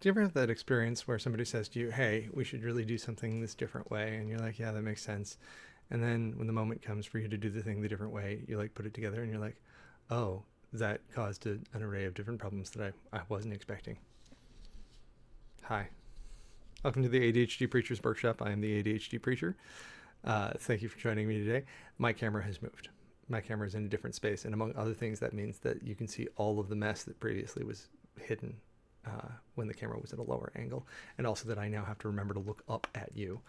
Do you ever have that experience where somebody says to you, hey, we should really do something this different way? And you're like, yeah, that makes sense. And then when the moment comes for you to do the thing the different way, you like put it together and you're like, oh, that caused an array of different problems that I wasn't expecting. Hi. Welcome to the ADHD Preacher's Workshop. I am the ADHD Preacher. Thank you for joining me today. My camera has moved. My camera is in a different space. And among other things, that means that you can see all of the mess that previously was hidden when the camera was at a lower angle. And also that I now have to remember to look up at you.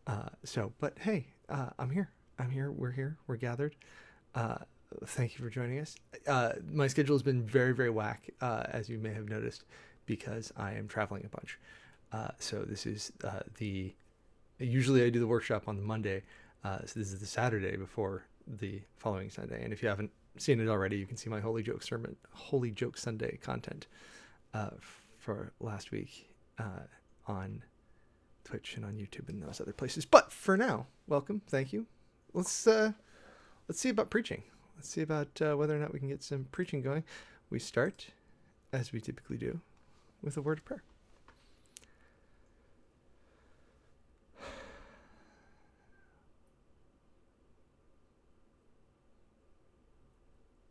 But hey, I'm here. We're here. We're gathered. Thank you for joining us. My schedule has been very, very whack, as you may have noticed, because I am traveling a bunch. So this is usually I do the workshop on the Monday. So this is the Saturday before the following Sunday. And if you haven't seen it already, you can see my Holy Joke Sunday content for last week on Twitch and on YouTube and those other places. But for now, welcome. Thank you. Let's see about preaching. Let's see about whether or not we can get some preaching going. We start, as we typically do, with a word of prayer.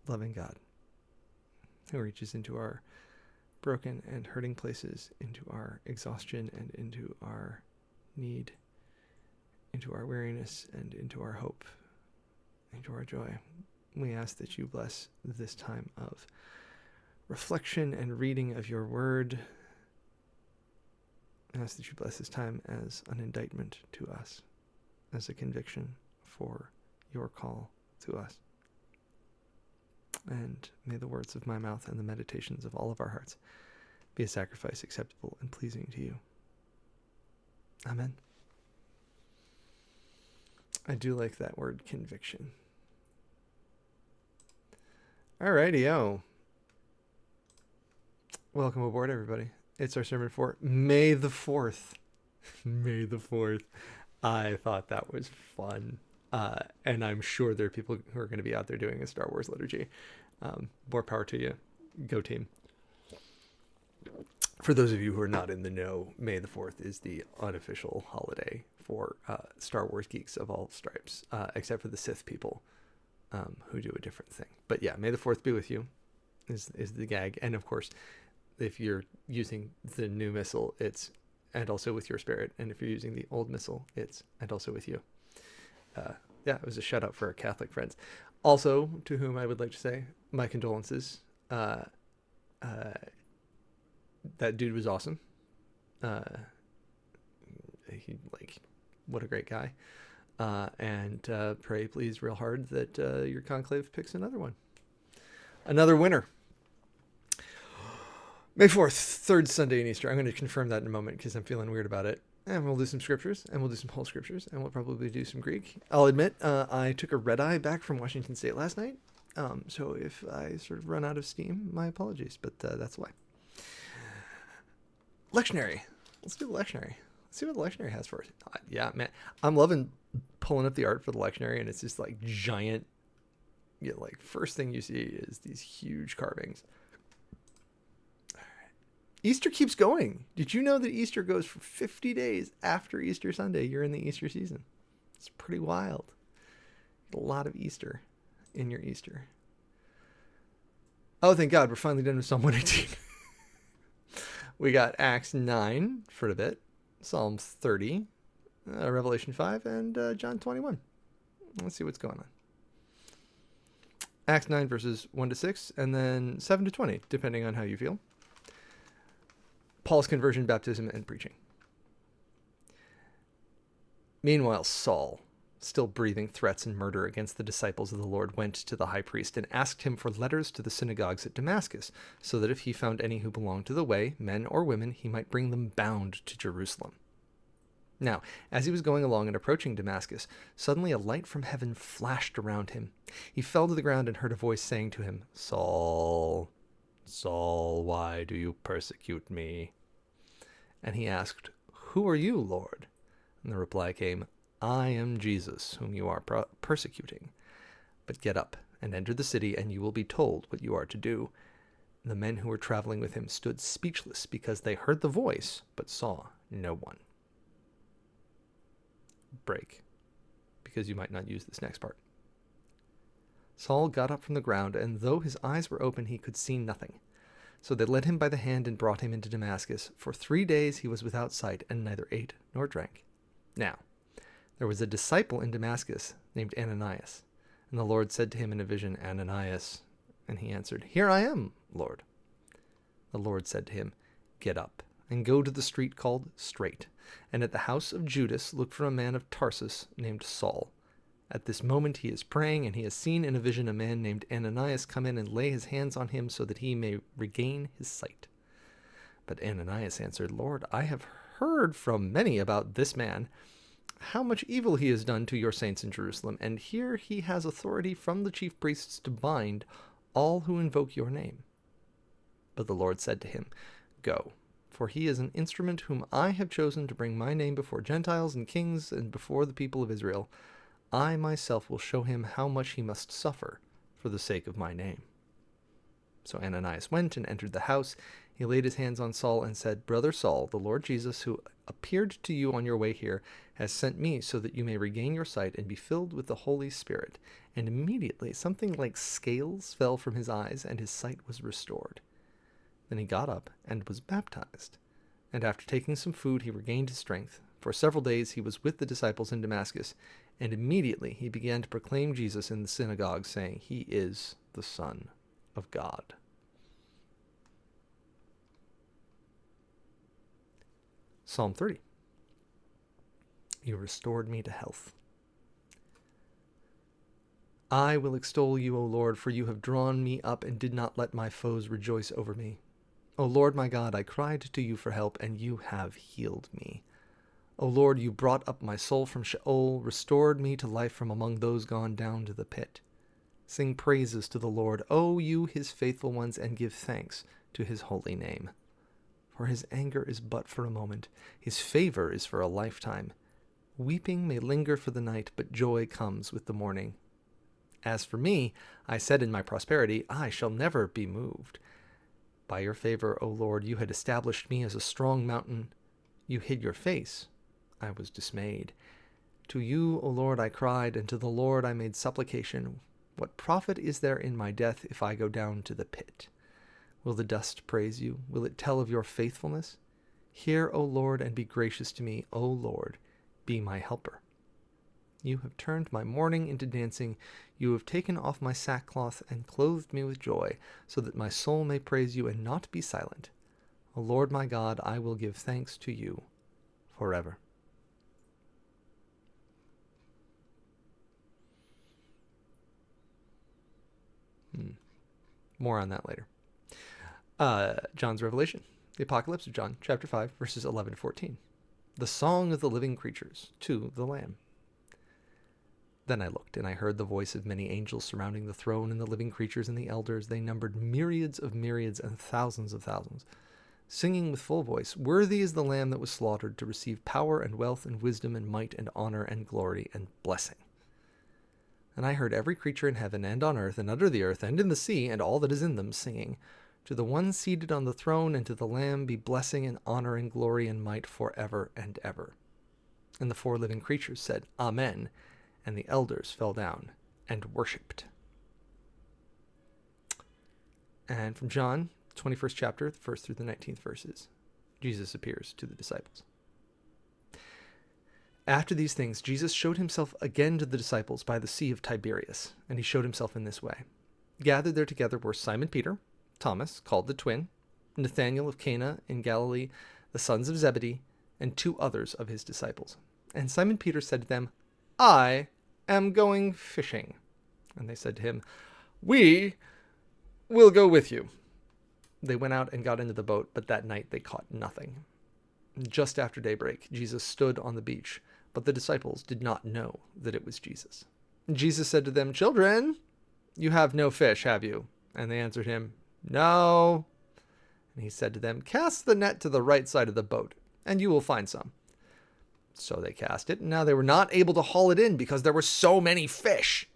Loving God, who reaches into our broken and hurting places, into our exhaustion and into our need, into our weariness and into our hope, into our joy. We ask that you bless this time of reflection and reading of your word. I ask that you bless this time as an indictment to us, as a conviction for your call to us. And may the words of my mouth and the meditations of all of our hearts be a sacrifice acceptable and pleasing to you. Amen. I do like that word, conviction. Alrighty-o. Welcome aboard, everybody. It's our sermon for May the 4th. May the 4th. I thought that was fun. And I'm sure there are people who are going to be out there doing a Star Wars liturgy. More power to you. Go team. For those of you who are not in the know, May the 4th is the unofficial holiday for Star Wars geeks of all stripes, except for the Sith people who do a different thing. But yeah, May the 4th be with you is the gag. And of course, if you're using the new missile, it's and also with your spirit. And if you're using the old missile, it's and also with you. Yeah, it was a shout out for our Catholic friends. Also, to whom I would like to say my condolences. That dude was awesome. What a great guy. And pray, please, real hard that your conclave picks another one. Another winner. May 4th, third Sunday in Easter. I'm going to confirm that in a moment because I'm feeling weird about it. And we'll do some scriptures, and we'll do some whole scriptures, and we'll probably do some Greek. I'll admit, I took a red eye back from Washington State last night. So if I sort of run out of steam, my apologies, but that's why. Lectionary. Let's do the lectionary. Let's see what the lectionary has for us. Yeah, man. I'm loving pulling up the art for the lectionary, and it's just like giant. Yeah, like first thing you see is these huge carvings. Easter keeps going. Did you know that Easter goes for 50 days after Easter Sunday? You're in the Easter season. It's pretty wild. A lot of Easter in your Easter. Oh, thank God. We're finally done with Psalm 118. We got Acts 9 for a bit, Psalm 30, Revelation 5, and John 21. Let's see what's going on. Acts 9 verses 1 to 6, and then 7 to 20, depending on how you feel. Paul's conversion, baptism, and preaching. Meanwhile, Saul, still breathing threats and murder against the disciples of the Lord, went to the high priest and asked him for letters to the synagogues at Damascus, so that if he found any who belonged to the way, men or women, he might bring them bound to Jerusalem. Now, as he was going along and approaching Damascus, suddenly a light from heaven flashed around him. He fell to the ground and heard a voice saying to him, "Saul, Saul, why do you persecute me?" And he asked, "Who are you, Lord?" And the reply came, "I am Jesus, whom you are persecuting. But get up and enter the city, and you will be told what you are to do." The men who were traveling with him stood speechless because they heard the voice but saw no one. Break, because you might not use this next part. Saul got up from the ground, and though his eyes were open, he could see nothing. So they led him by the hand and brought him into Damascus. For 3 days he was without sight, and neither ate nor drank. Now, there was a disciple in Damascus named Ananias. And the Lord said to him in a vision, Ananias. And he answered, Here I am, Lord. The Lord said to him, Get up, and go to the street called Straight, and at the house of Judas look for a man of Tarsus named Saul. At this moment he is praying, and he has seen in a vision a man named Ananias come in and lay his hands on him so that he may regain his sight. But Ananias answered, Lord, I have heard from many about this man, how much evil he has done to your saints in Jerusalem, and here he has authority from the chief priests to bind all who invoke your name. But the Lord said to him, Go, for he is an instrument whom I have chosen to bring my name before Gentiles and kings and before the people of Israel. I myself will show him how much he must suffer for the sake of my name. So Ananias went and entered the house. He laid his hands on Saul and said, Brother Saul, the Lord Jesus, who appeared to you on your way here, has sent me so that you may regain your sight and be filled with the Holy Spirit. And immediately something like scales fell from his eyes, and his sight was restored. Then he got up and was baptized. And after taking some food, he regained his strength. For several days he was with the disciples in Damascus, and immediately he began to proclaim Jesus in the synagogue, saying, He is the Son of God. Psalm 30. You restored me to health. I will extol you, O Lord, for you have drawn me up and did not let my foes rejoice over me. O Lord my God, I cried to you for help, and you have healed me. O Lord, you brought up my soul from Sheol, restored me to life from among those gone down to the pit. Sing praises to the Lord, O you his faithful ones, and give thanks to his holy name. For his anger is but for a moment, his favor is for a lifetime. Weeping may linger for the night, but joy comes with the morning. As for me, I said in my prosperity, I shall never be moved. By your favor, O Lord, you had established me as a strong mountain. You hid your face. I was dismayed. To you, O Lord, I cried, and to the Lord I made supplication. What profit is there in my death if I go down to the pit? Will the dust praise you? Will it tell of your faithfulness? Hear, O Lord, and be gracious to me. O Lord, be my helper. You have turned my mourning into dancing. You have taken off my sackcloth and clothed me with joy, so that my soul may praise you and not be silent. O Lord my God, I will give thanks to you forever. More on that later. John's Revelation, the Apocalypse of John, chapter 5, verses 11 to 14. The song of the living creatures to the Lamb. Then I looked, and I heard the voice of many angels surrounding the throne and the living creatures and the elders. They numbered myriads of myriads and thousands of thousands, singing with full voice, Worthy is the Lamb that was slaughtered to receive power and wealth and wisdom and might and honor and glory and blessing. And I heard every creature in heaven and on earth and under the earth and in the sea and all that is in them singing, To the one seated on the throne and to the Lamb be blessing and honor and glory and might forever and ever. And the 4 living creatures said, Amen. And the elders fell down and worshipped. And from John, 21st chapter, the 1st through the 19th verses, Jesus appears to the disciples. After these things, Jesus showed himself again to the disciples by the Sea of Tiberias, and he showed himself in this way. Gathered there together were Simon Peter, Thomas, called the twin, Nathanael of Cana in Galilee, the sons of Zebedee, and 2 others of his disciples. And Simon Peter said to them, I am going fishing. And they said to him, We will go with you. They went out and got into the boat, but that night they caught nothing. Just after daybreak, Jesus stood on the beach, but the disciples did not know that it was Jesus. Jesus said to them, Children, you have no fish, have you? And they answered him, No. And he said to them, Cast the net to the right side of the boat, and you will find some. So they cast it, and now they were not able to haul it in because there were so many fish.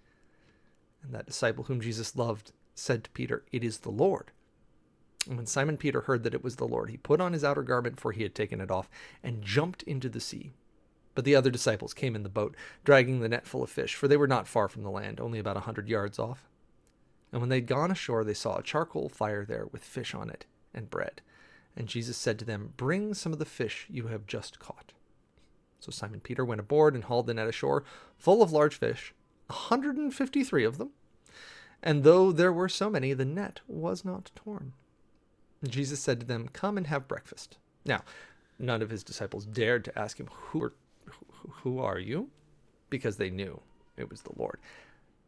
And that disciple whom Jesus loved said to Peter, It is the Lord. And when Simon Peter heard that it was the Lord, he put on his outer garment, for he had taken it off, and jumped into the sea. But the other disciples came in the boat, dragging the net full of fish, for they were not far from the land, only about 100 yards off. And when they'd gone ashore, they saw a charcoal fire there with fish on it and bread. And Jesus said to them, "Bring some of the fish you have just caught." So Simon Peter went aboard and hauled the net ashore, full of large fish, 153 of them. And though there were so many, the net was not torn. And Jesus said to them, "Come and have breakfast." Now, none of his disciples dared to ask him, Who are you? Because they knew it was the Lord.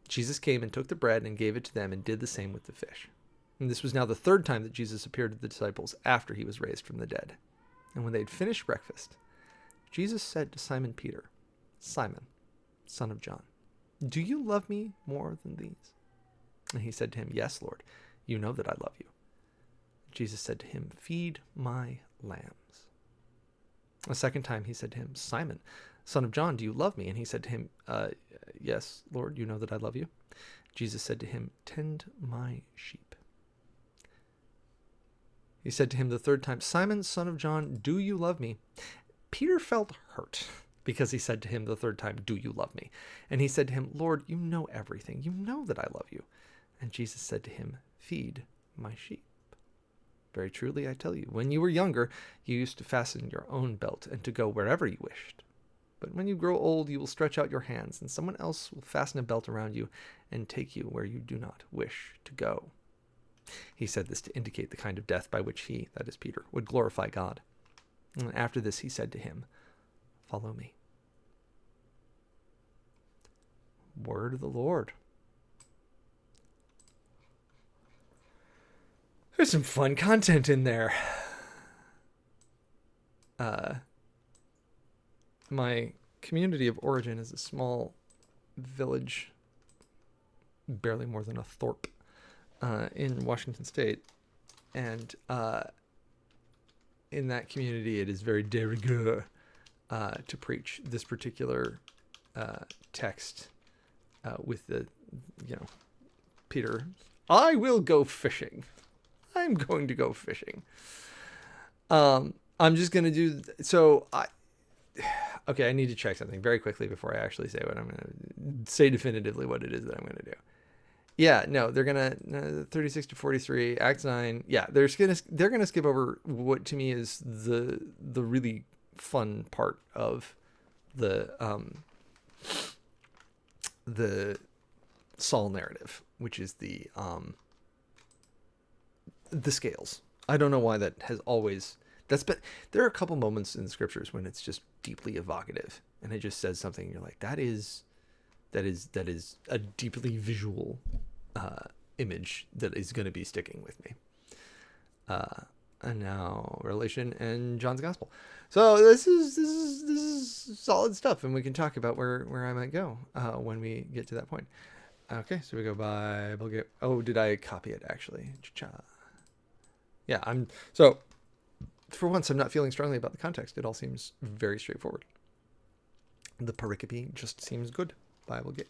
Jesus came and took the bread and gave it to them and did the same with the fish. And this was now the third time that Jesus appeared to the disciples after he was raised from the dead. And when they had finished breakfast, Jesus said to Simon Peter, "Simon, son of John, do you love me more than these?" And he said to him, "Yes, Lord, you know that I love you." Jesus said to him, "Feed my lambs." A second time he said to him, "Simon, son of John, do you love me?" And he said to him, "Yes, Lord, you know that I love you." Jesus said to him, "Tend my sheep." He said to him the third time, "Simon, son of John, do you love me?" Peter felt hurt because he said to him the third time, "Do you love me?" And he said to him, "Lord, you know everything. You know that I love you." And Jesus said to him, "Feed my sheep. Very truly, I tell you, when you were younger, you used to fasten your own belt and to go wherever you wished. But when you grow old, you will stretch out your hands, and someone else will fasten a belt around you and take you where you do not wish to go." He said this to indicate the kind of death by which he, that is Peter, would glorify God. And after this he said to him, "Follow me." Word of the Lord. There's some fun content in there. My community of origin is a small village, barely more than a thorp, in Washington State. And in that community, it is very de rigueur to preach this particular text with the, Peter, "I will go fishing. I'm going to go fishing." I'm just going to do... Okay, I need to check something very quickly before I actually say what I'm going to say definitively what it is that I'm going to do. Yeah, no, they're going to 36 to 43, Act 9. Yeah, they're going to skip over what to me is the really fun part of the Saul narrative, which is the scales. I don't know why that has always... there are a couple moments in the scriptures when it's just deeply evocative, and it just says something, and you're like, that is a deeply visual image that is going to be sticking with me. And now Revelation and John's Gospel. So this is solid stuff, and we can talk about where I might go when we get to that point. Okay, so we go Bible. Oh, did I copy it actually? Yeah, so. For once, I'm not feeling strongly about the context. It all seems very straightforward. The pericope just seems good. Bible Gate.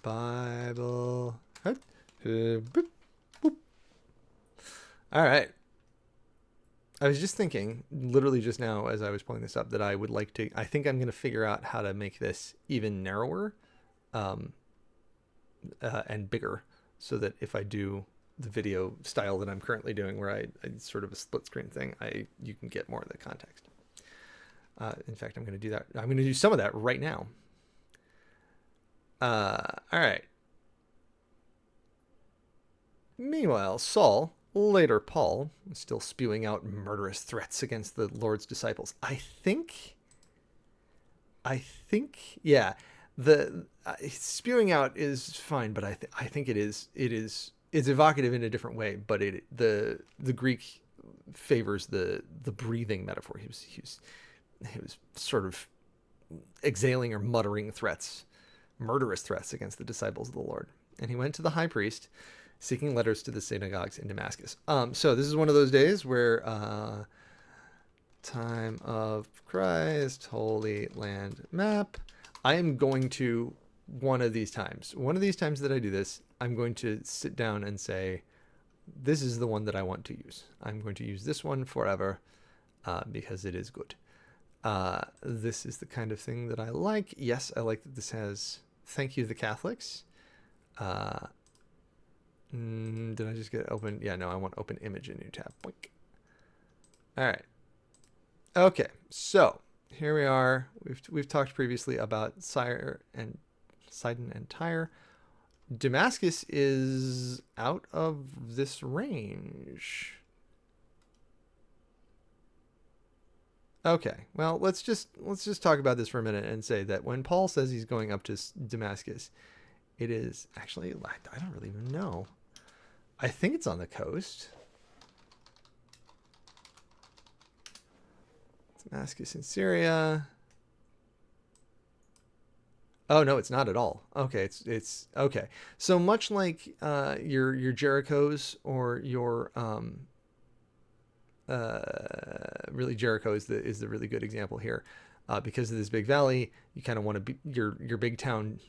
Bible. All right. I was just thinking, literally just now as I was pulling this up, that I think I'm going to figure out how to make this even narrower and bigger, so that if I do the video style that I'm currently doing, where I sort of a split screen thing, you can get more of the context. In fact, I'm going to do that. I'm going to do some of that right now. All right. Meanwhile, Saul, later Paul, is still spewing out murderous threats against the Lord's disciples. I think, yeah, the spewing out is fine, but I think it's evocative in a different way, but the Greek favors the breathing metaphor. He was sort of exhaling or muttering threats, murderous threats against the disciples of the Lord. And he went to the high priest, seeking letters to the synagogues in Damascus. So this is one of those days where time of Christ, Holy Land map. I am going to one of these times that I do this, I'm going to sit down and say, this is the one that I want to use. I'm going to use this one forever because it is good. This is the kind of thing that I like. Yes, I like that this has thank you to the Catholics. Did I just get open? Yeah, no, I want open image in new tab. Boink. All right. Okay, so here we are. We've talked previously about Sidon and Tyre. Damascus is out of this range. Okay, well, let's just talk about this for a minute and say that when Paul says he's going up to Damascus, it is actually, I don't really even know. I think it's on the coast. Damascus in Syria. Oh no, it's not at all. Okay, it's okay. So much like your Jerichos or your really Jericho is the really good example here, because of this big valley. You kind of want to be your big town.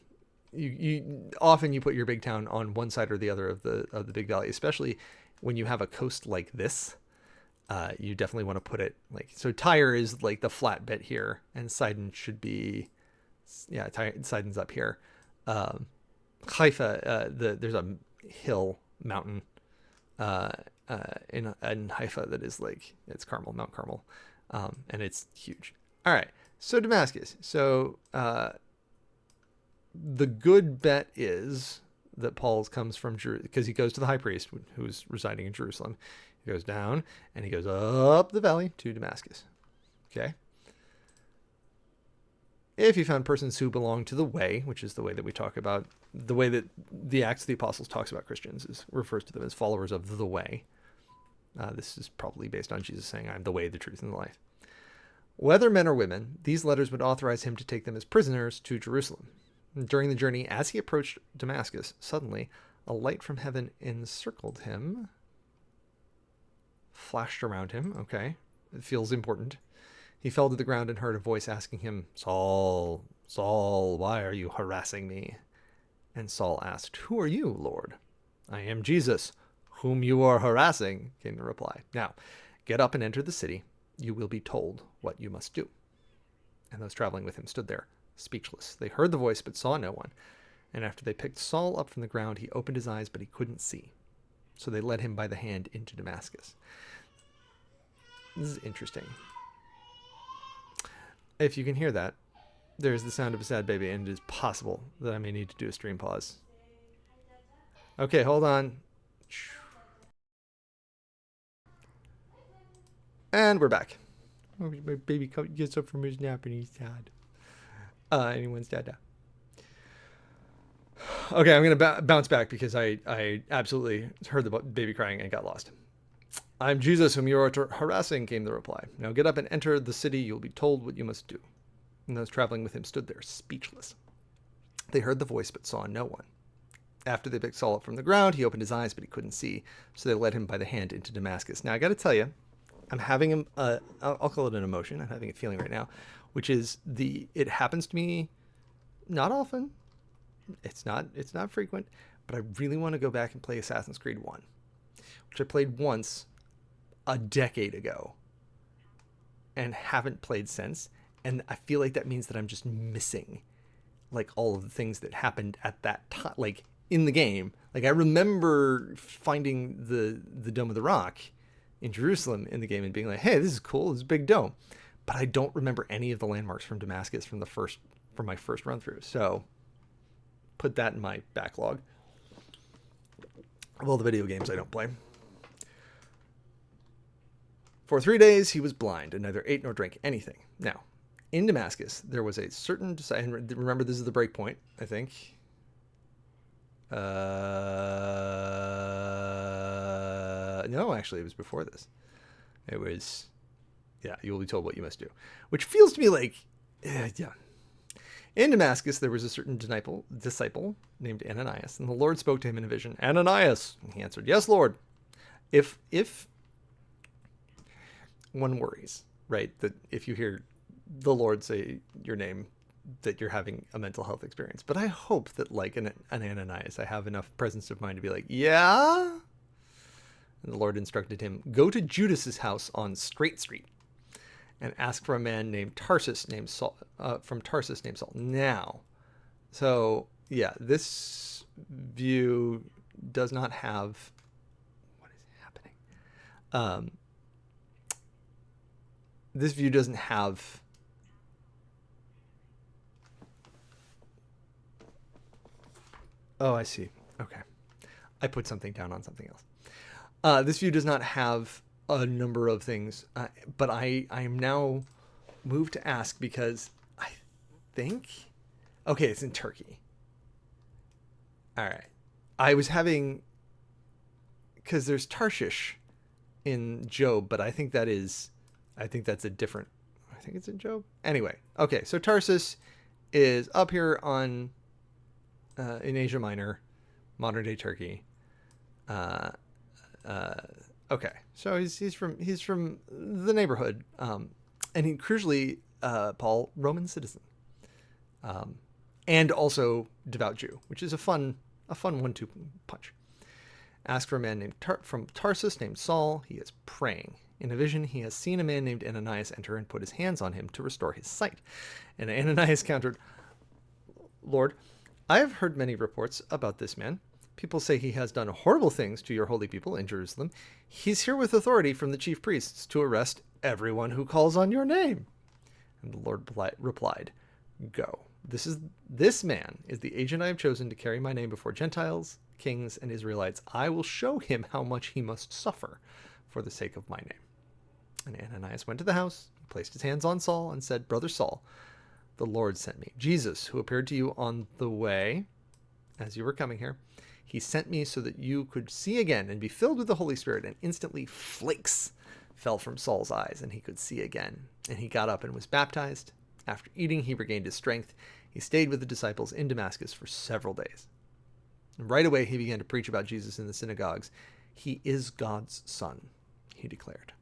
You often put your big town on one side or the other of the big valley, especially when you have a coast like this. You definitely want to put it like so. Tyre is like the flat bit here, and Sidon should be. Yeah, Sidon's up here. Haifa, there's a hill mountain in Haifa that is like, it's Carmel, Mount Carmel, and it's huge. All right, so Damascus. So the good bet is that Paul comes from Jerusalem, because he goes to the high priest who's residing in Jerusalem. He goes down and he goes up the valley to Damascus. Okay. If you found persons who belong to the way, which is the way that we talk about, the way that the Acts of the Apostles talks about Christians, refers to them as followers of the way. This is probably based on Jesus saying, I'm the way, the truth, and the life. Whether men or women, these letters would authorize him to take them as prisoners to Jerusalem. During the journey, as he approached Damascus, suddenly a light from heaven encircled him, flashed around him. Okay, it feels important. He fell to the ground and heard a voice asking him, Saul, Saul, why are you harassing me? And Saul asked, Who are you, Lord? I am Jesus, whom you are harassing, came the reply. Now, get up and enter the city. You will be told what you must do. And those traveling with him stood there, speechless. They heard the voice, but saw no one. And after they picked Saul up from the ground, he opened his eyes, but he couldn't see. So they led him by the hand into Damascus. This is interesting. If you can hear that, there's the sound of a sad baby, and it is possible that I may need to do a stream pause. Okay, hold on. And we're back. My baby gets up from his nap and he's sad. Anyone's dad. Okay, I'm going to bounce back because I absolutely heard the baby crying and got lost. I'm Jesus, whom you are harassing, came the reply. Now get up and enter the city. You'll be told what you must do. And those traveling with him stood there, speechless. They heard the voice, but saw no one. After they picked Saul up from the ground, he opened his eyes, but he couldn't see. So they led him by the hand into Damascus. Now, I got to tell you, I'm having I'll call it an emotion. I'm having a feeling right now, which is it happens to me not often. It's not frequent, but I really want to go back and play Assassin's Creed 1, which I played once a decade ago and haven't played since. And I feel like that means that I'm just missing like all of the things that happened at that time, like in the game. Like I remember finding the Dome of the Rock in Jerusalem in the game and being like, hey, this is cool. This is a big dome. But I don't remember any of the landmarks from Damascus from my first run through. So put that in my backlog of all the video games I don't play. For 3 days he was blind and neither ate nor drank anything. Now, in Damascus, there was a certain... And remember, this is the break point, I think. No, actually, it was before this. It was... Yeah, you will be told what you must do. Which feels to me like... Yeah. In Damascus, there was a certain disciple named Ananias, and the Lord spoke to him in a vision. Ananias! And he answered, yes, Lord. If one worries, right, that if you hear the Lord say your name that you're having a mental health experience. But I hope that, like an Ananias, I have enough presence of mind to be like, yeah. And the Lord instructed him, go to Judas's house on Straight Street and ask for a man named Tarsus named Saul, from Tarsus named Saul. Now, so yeah, this view does not have, what is happening? This view doesn't have, oh, I see. Okay. I put something down on something else. This view does not have a number of things, but I am now moved to ask because I think, okay, it's in Turkey. All right. I was having, because there's Tarshish in Job, but I think that's a different, I think it's in Job. Anyway, okay, so Tarsus is up here on, in Asia Minor, modern day Turkey. Okay, so he's from the neighborhood, and he crucially, Paul, Roman citizen, and also devout Jew, which is a fun 1-2 punch. Ask for a man named from Tarsus named Saul. He is praying. In a vision, he has seen a man named Ananias enter and put his hands on him to restore his sight. And Ananias countered, Lord, I have heard many reports about this man. People say he has done horrible things to your holy people in Jerusalem. He's here with authority from the chief priests to arrest everyone who calls on your name. And the Lord replied, go. This man is the agent I have chosen to carry my name before Gentiles, kings, and Israelites. I will show him how much he must suffer for the sake of my name. And Ananias went to the house, placed his hands on Saul, and said, Brother Saul, the Lord sent me. Jesus, who appeared to you on the way as you were coming here, he sent me so that you could see again and be filled with the Holy Spirit. And instantly flakes fell from Saul's eyes, and he could see again. And he got up and was baptized. After eating, he regained his strength. He stayed with the disciples in Damascus for several days. And right away, he began to preach about Jesus in the synagogues. He is God's son, he declared.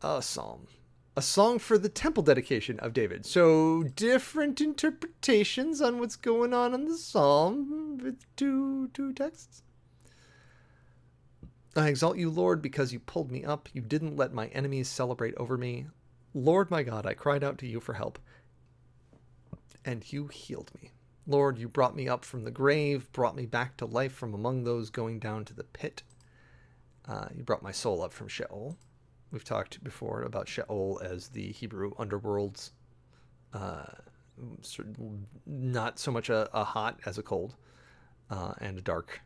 A psalm. A song for the temple dedication of David. So different interpretations on what's going on in the psalm with two texts. I exalt you, Lord, because you pulled me up. You didn't let my enemies celebrate over me. Lord, my God, I cried out to you for help, and you healed me. Lord, you brought me up from the grave, brought me back to life from among those going down to the pit. You brought my soul up from Sheol. We've talked before about Sheol as the Hebrew underworld's, not so much a hot as a cold, and a dark.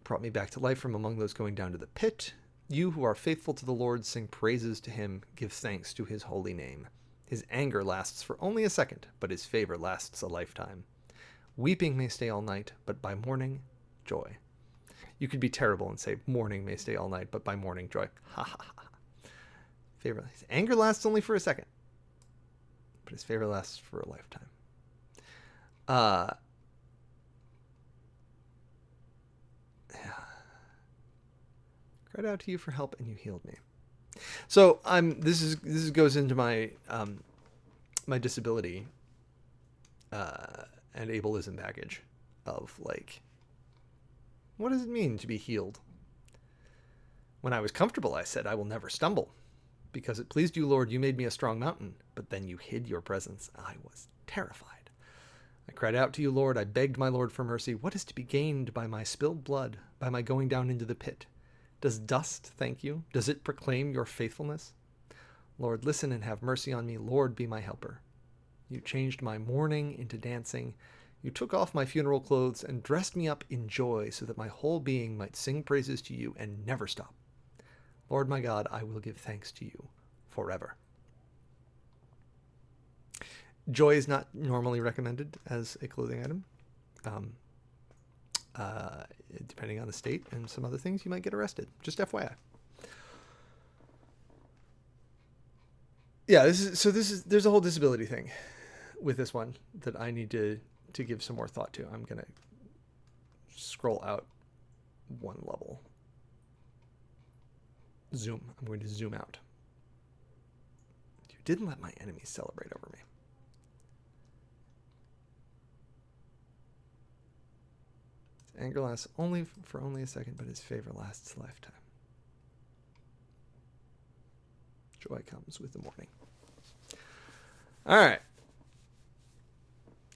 Brought me back to life from among those going down to the pit. You who are faithful to the Lord, sing praises to him, give thanks to his holy name. His anger lasts for only a second, but his favor lasts a lifetime. Weeping may stay all night, but by morning, joy. You could be terrible and say, morning may stay all night, but by morning, joy. Ha ha ha. Favor. His anger lasts only for a second, but his favor lasts for a lifetime. Cried out to you for help, and you healed me. So this goes into my my disability and ableism baggage of like, what does it mean to be healed? When I was comfortable, I said, I will never stumble. Because it pleased you, Lord, you made me a strong mountain, but then you hid your presence. I was terrified. I cried out to you, Lord. I begged my Lord for mercy. What is to be gained by my spilled blood, by my going down into the pit? Does dust thank you? Does it proclaim your faithfulness? Lord, listen and have mercy on me. Lord, be my helper. You changed my mourning into dancing. You took off my funeral clothes and dressed me up in joy so that my whole being might sing praises to you and never stop. Lord my God, I will give thanks to you forever. Joy is not normally recommended as a clothing item. Depending on the state and some other things, you might get arrested. Just FYI. Yeah, there's a whole disability thing with this one that I need to give some more thought to. I'm gonna scroll out one level. I'm going to zoom out. didn't let my enemies celebrate over me. His anger lasts for only a second, but his favor lasts a lifetime. Joy comes with the morning. All right.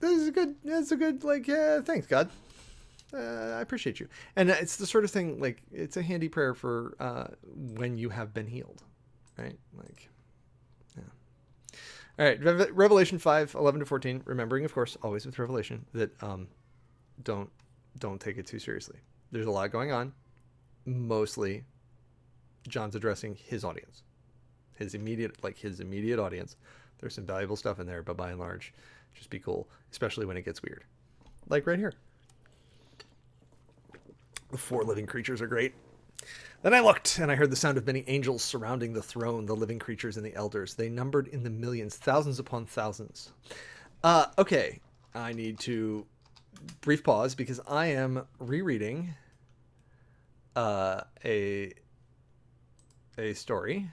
That's a good, like, thanks, God. I appreciate you. And it's the sort of thing, like, it's a handy prayer for when you have been healed, right? Like, yeah. All right, Revelation 5:11-14. Remembering, of course, always with Revelation, that don't take it too seriously. There's a lot going on. Mostly, John's addressing his audience, his immediate audience. There's some valuable stuff in there, but by and large, just be cool, especially when it gets weird. Like right here. The 4 living creatures are great. Then I looked, and I heard the sound of many angels surrounding the throne, the living creatures and the elders. They numbered in the millions, thousands upon thousands. Okay, I need to brief pause because I am rereading a story.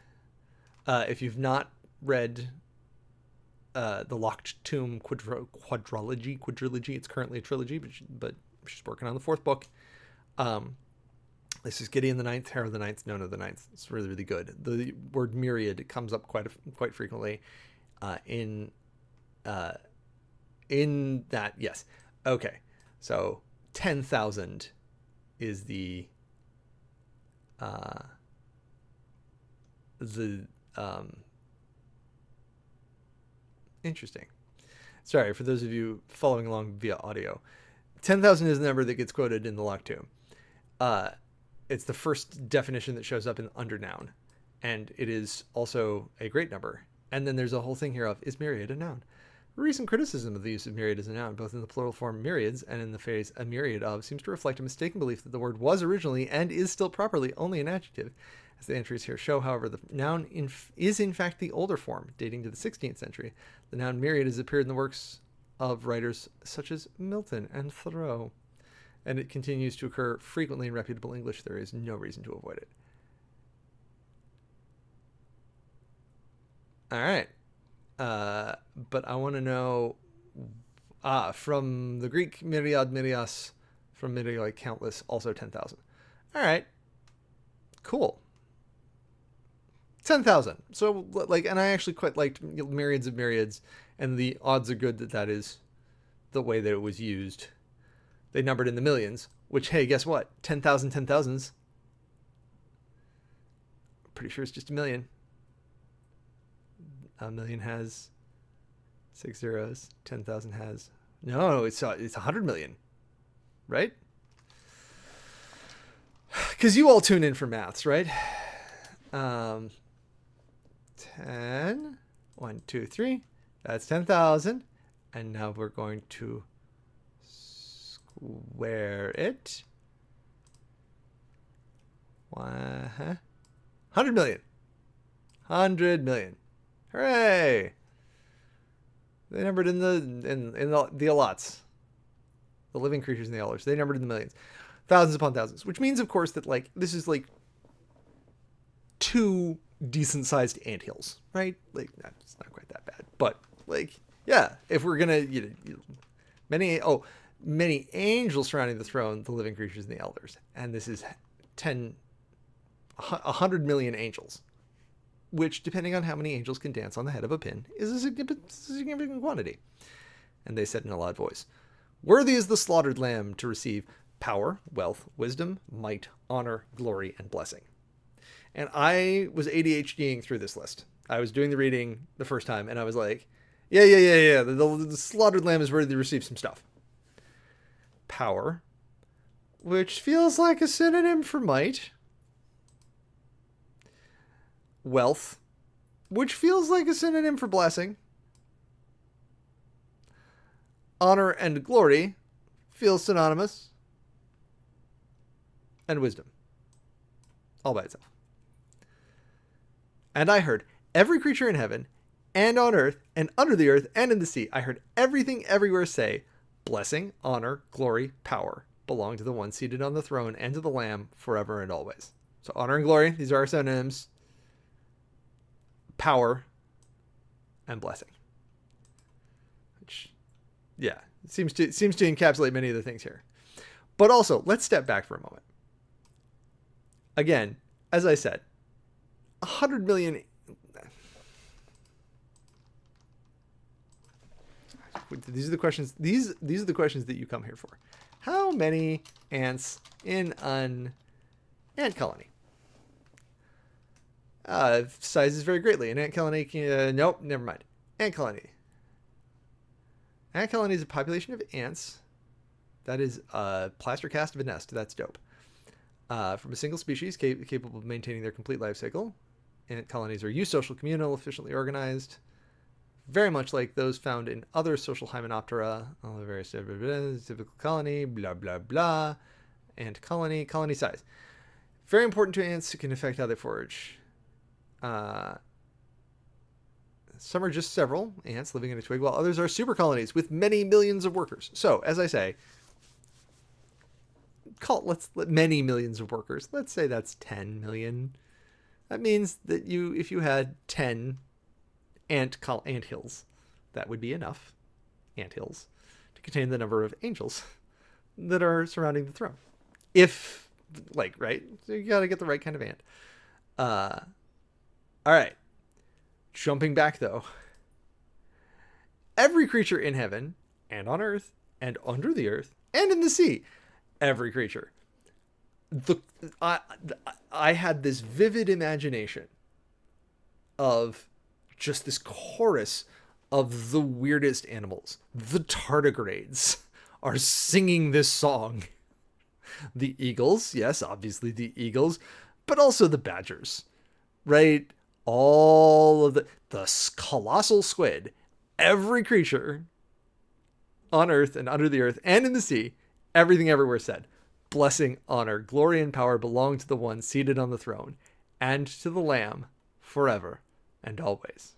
If you've not read the Locked Tomb quadrilogy, it's currently a trilogy, but she's working on the 4th book. This is Gideon the Ninth, Harrow the Ninth, Nona the Ninth. It's really, really good. The word myriad comes up quite frequently in that. Yes. Okay. So 10,000 is the interesting. Sorry for those of you following along via audio. 10,000 is the number that gets quoted in the Locked Tomb. It's the first definition that shows up in undernoun, and it is also a great number. And then there's a whole thing here of, is myriad a noun? Recent criticism of the use of myriad as a noun, both in the plural form myriads and in the phrase a myriad of, seems to reflect a mistaken belief that the word was originally and is still properly only an adjective. As the entries here show, however, the noun is in fact the older form, dating to the 16th century. The noun myriad has appeared in the works of writers such as Milton and Thoreau, and it continues to occur frequently in reputable English. There is no reason to avoid it. All right. But I want to know, from the Greek myriad, myrias, from myriad, like countless, also 10,000. All right. Cool. 10,000. So, like, and I actually quite liked myriads of myriads, and the odds are good that that is the way that it was used. They numbered in the millions, which, hey, guess what? 10,000 10,000s. Pretty sure it's just a million. A million has 6 zeros. 10,000 has... No, it's 100 million. Right? Because you all tune in for maths, right? 10. 1, 2, 3. That's 10,000. And now we're going to square it. 100 million. 100 million. Hooray! They numbered in the allots. The living creatures and the elders. They numbered in the millions. Thousands upon thousands. Which means, of course, that, like, this is like 2 decent-sized anthills, right? Like, it's not quite that bad. But, like, yeah, if we're gonna, many angels surrounding the throne, the living creatures and the elders. And this is 100 million angels. Which, depending on how many angels can dance on the head of a pin, is a significant quantity. And they said in a loud voice, "Worthy is the slaughtered lamb to receive power, wealth, wisdom, might, honor, glory, and blessing." And I was ADHDing through this list. I was doing the reading the first time, and I was like, yeah. The slaughtered lamb is worthy to receive some stuff. Power, which feels like a synonym for might. Wealth, which feels like a synonym for blessing. Honor and glory feels synonymous. And wisdom. All by itself. And I heard every creature in heaven and on earth and under the earth and in the sea. I heard everything everywhere say, blessing, honor, glory, power belong to the one seated on the throne and to the Lamb forever and always. So honor and glory, these are our synonyms. Power, and blessing. Which, yeah, it seems to encapsulate many of the things here. But also, let's step back for a moment. Again, as I said, 100 million. These are the questions. These are the questions that you come here for. How many ants in an ant colony? Sizes vary greatly. An ant colony. Nope, never mind. Ant colony. Ant colony is a population of ants. That is a plaster cast of a nest. That's dope. From a single species capable of maintaining their complete life cycle. Ant colonies are eusocial, communal, efficiently organized. Very much like those found in other social Hymenoptera. All the various typical colony, blah, blah, blah. Ant colony, colony size. Very important to ants. It can affect how they forage. Some are just several ants living in a twig, while others are super colonies with many millions of workers. So, as I say, many millions of workers. Let's say that's 10 million. That means that if you had 10 ant hills, that would be enough ant hills to contain the number of angels that are surrounding the throne. Right? So you got to get the right kind of ant. All right. Jumping back, though. Every creature in heaven and on earth and under the earth and in the sea. Every creature. I had this vivid imagination of just this chorus of the weirdest animals. The tardigrades are singing this song. The eagles, yes, obviously the eagles, but also the badgers, right? All of the colossal squid, every creature on earth and under the earth and in the sea, everything everywhere said, blessing, honor, glory, and power belong to the one seated on the throne and to the Lamb forever and always.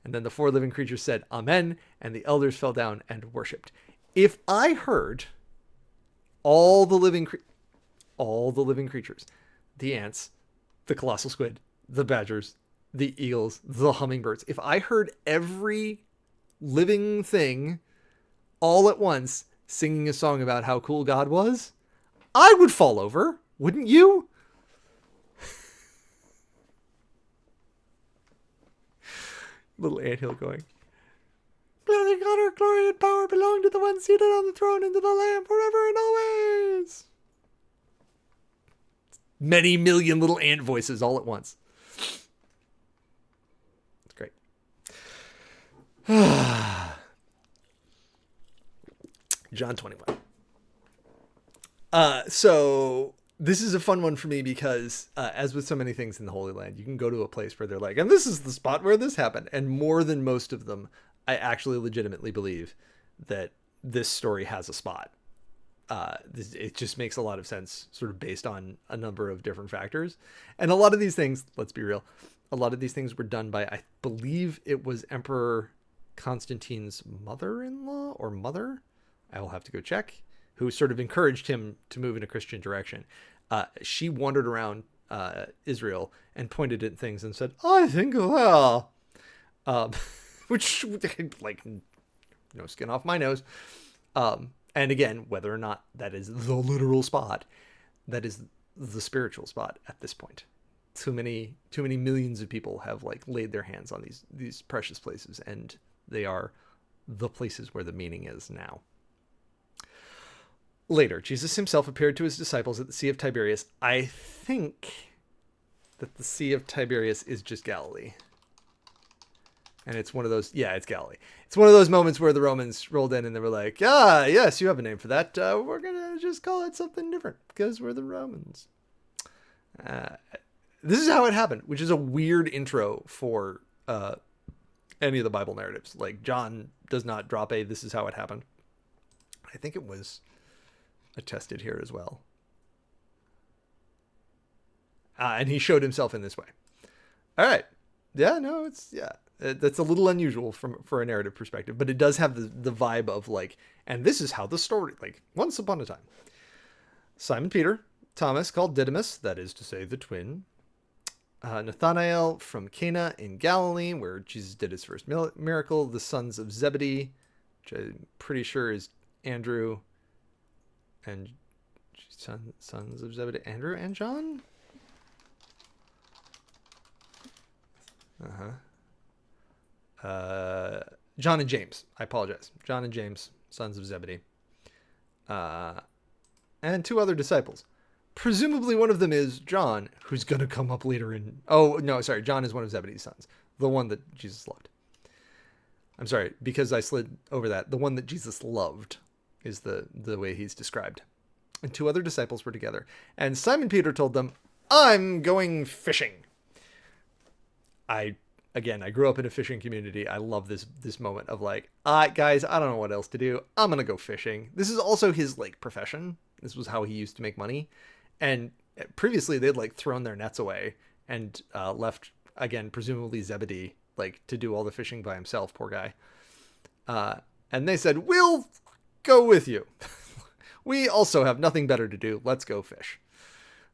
And then the four living creatures said, Amen, and the elders fell down and worshipped. If I heard all the living creatures, the ants, the colossal squid, the badgers, the eagles, the hummingbirds, if I heard every living thing all at once singing a song about how cool God was, I would fall over, wouldn't you? Little anthill going, glory, honor, glory, and power belong to the one seated on the throne and to the Lamb forever and always. Many million little ant voices all at once. It's great. John 21. So this is a fun one for me because, as with so many things in the Holy Land, you can go to a place where they're like, and this is the spot where this happened. And more than most of them, I actually legitimately believe that this story has a spot. It just makes a lot of sense, sort of based on a number of different factors. And a lot of these things, let's be real, a lot of these things were done by, I believe it was Emperor Constantine's mother-in-law or mother. I will have to go check. Who sort of encouraged him to move in a Christian direction. She wandered around Israel and pointed at things and said, I think, well, which, like, no skin off my nose. And again, whether or not that is the literal spot, that is the spiritual spot at this point. Too many millions of people have like laid their hands on these precious places, and they are the places where the meaning is now. Later, Jesus himself appeared to his disciples at the Sea of Tiberias. I think that the Sea of Tiberias is just Galilee. And it's one of those, yeah, it's Galilee. It's one of those moments where the Romans rolled in and they were like, yes, you have a name for that. We're going to just call it something different because we're the Romans. This is how it happened, which is a weird intro for any of the Bible narratives. Like, John does not drop this is how it happened. I think it was attested here as well. And he showed himself in this way. All right. Yeah, no, that's a little unusual for a narrative perspective, but it does have the vibe of like, and this is how the story, like, once upon a time, Simon Peter, Thomas called Didymus, that is to say the twin, Nathanael from Cana in Galilee, where Jesus did his first miracle. The sons of Zebedee, which I'm pretty sure is Andrew and sons of Zebedee, Andrew and John. John and James. I apologize. John and James, sons of Zebedee. And 2 other disciples. Presumably one of them is John, who's going to come up later in... Oh, no, sorry. John is one of Zebedee's sons. The one that Jesus loved. I'm sorry, because I slid over that. The one that Jesus loved is the way he's described. And 2 other disciples were together. And Simon Peter told them, I'm going fishing. I grew up in a fishing community. I love this moment of like, guys, I don't know what else to do. I'm going to go fishing. This is also his like profession. This was how he used to make money. And previously they'd like thrown their nets away and left, again, presumably Zebedee, like to do all the fishing by himself. Poor guy. And they said, we'll go with you. We also have nothing better to do. Let's go fish.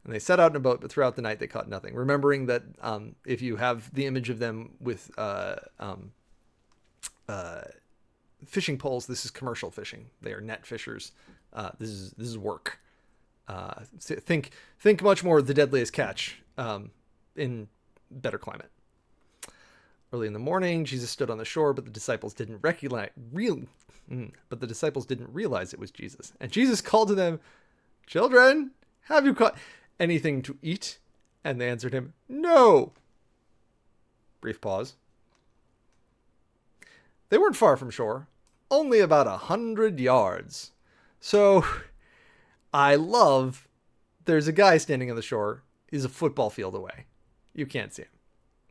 And they set out in a boat, but throughout the night they caught nothing. Remembering that if you have the image of them with fishing poles, this is commercial fishing. They are net fishers. This is work. Think much more The Deadliest Catch in better climate. Early in the morning, Jesus stood on the shore, but the disciples didn't realize it was Jesus. And Jesus called to them, "Children, have you caught anything to eat?" And they answered him, "No." Brief pause. They weren't far from shore, only about 100 yards. So I love, there's a guy standing on the shore. He's a football field away. You can't see him.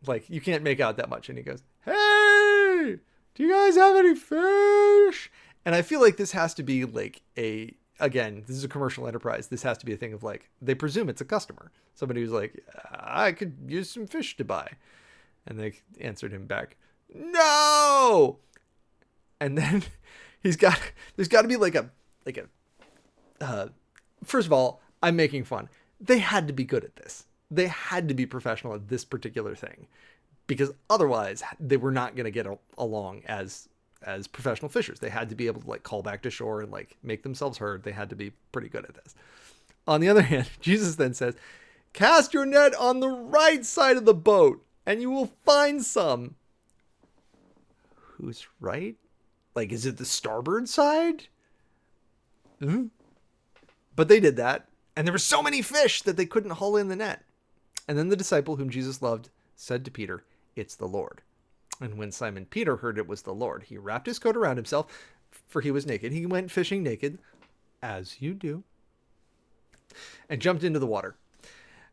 Like, you can't make out that much. And he goes, "Hey, do you guys have any fish?" And I feel like this has to be like again, this is a commercial enterprise. This has to be a thing of like, they presume it's a customer. Somebody who's like, "I could use some fish to buy." And they answered him back, "No." And then there's got to be like a first of all, I'm making fun. They had to be good at this. They had to be professional at this particular thing, because otherwise they were not going to get along as professional fishers. They had to be able to like call back to shore and like make themselves heard. They had to be pretty good at this. On the other hand, Jesus then says, "Cast your net on the right side of the boat and you will find some." Who's right? Like, is it the starboard side? Mm-hmm. But they did that, and there were so many fish that they couldn't haul in the net. And then the disciple whom Jesus loved said to Peter, "It's the Lord." And when Simon Peter heard it was the Lord, he wrapped his coat around himself, for he was naked. He went fishing naked, as you do, and jumped into the water.